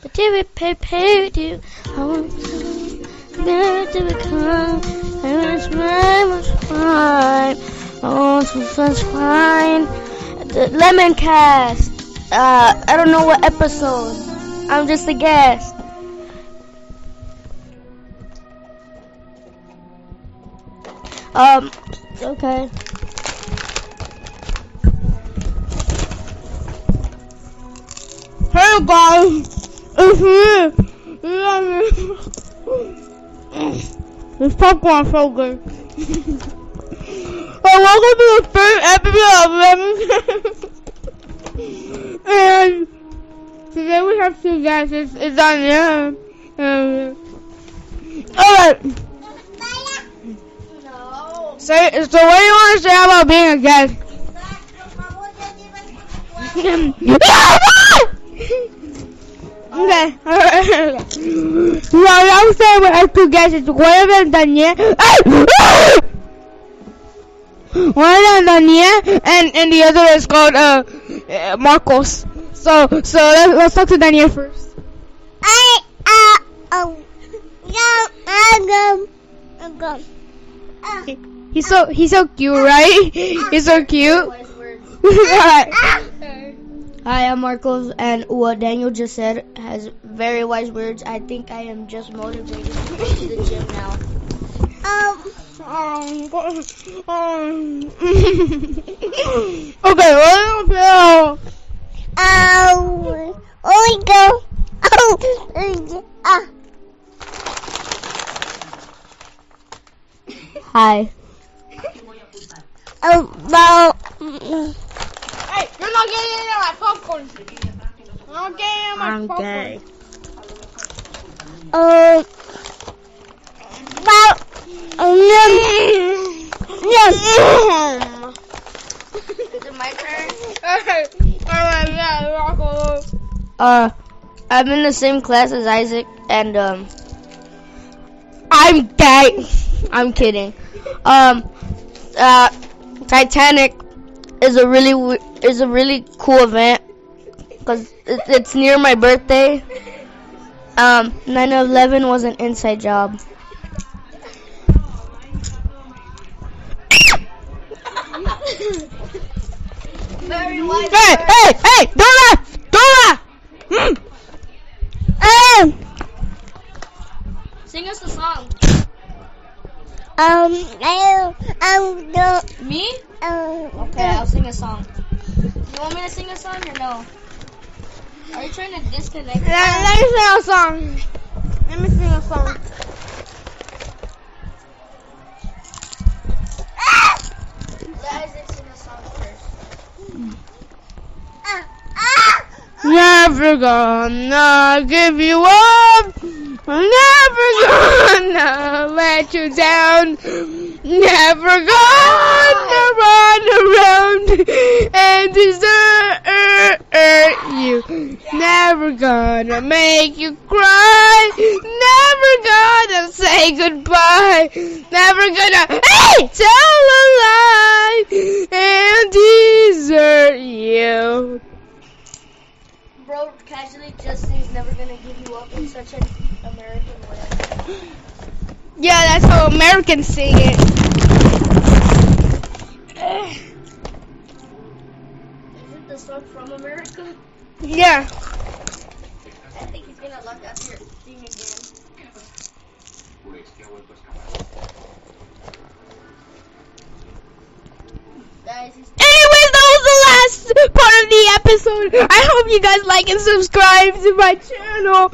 But to be prepared to, I want to become. I was fine. I want to fine. The lemoncast. I don't know what episode. I'm just a guest. Okay. Hey guys, it's me. This popcorn so good. Welcome to the first episode of Lemon. And today we have two guests. It's on there. Alright. So what do you want to say about being a guest? Okay. Well, I'm saying we have two guests. One of them Daniel. One of them Daniel, and the other is called Marcos. So let's talk to Daniel first. He's so cute, right? He's so cute. Hi, I'm Marcos, and what Daniel just said has very wise words. I think I am just motivated to go to the gym now. Okay, let's go. Hi. Hey, you're not getting any of my popcorn. I'm not getting any of my popcorn. Gay. Is it my turn? Alright, yeah, I'm in the same class as Isaac, and I'm gay. I'm kidding. Titanic is a really cool event because it's near my birthday. 9/11 was an inside job. Very wise. Hey! Don't laugh! Sing us a song. Me? Okay, I'll sing a song. You want me to sing a song or no? Are you trying to disconnect? Let me sing a song. Let Isaac sing a song first. Never gonna give you up. Never gonna let you down. Never gonna run around and desert you. Never gonna make you cry. Never gonna say goodbye. Never gonna tell a lie and desert you. Bro casually just sings "Never Gonna Give You Up" in such an American way. Yeah, that's how Americans sing it. Isn't the song from America? Yeah. I think he's gonna lock out your thing again. Anyways, that was the last part of the episode. I hope you guys like and subscribe to my channel.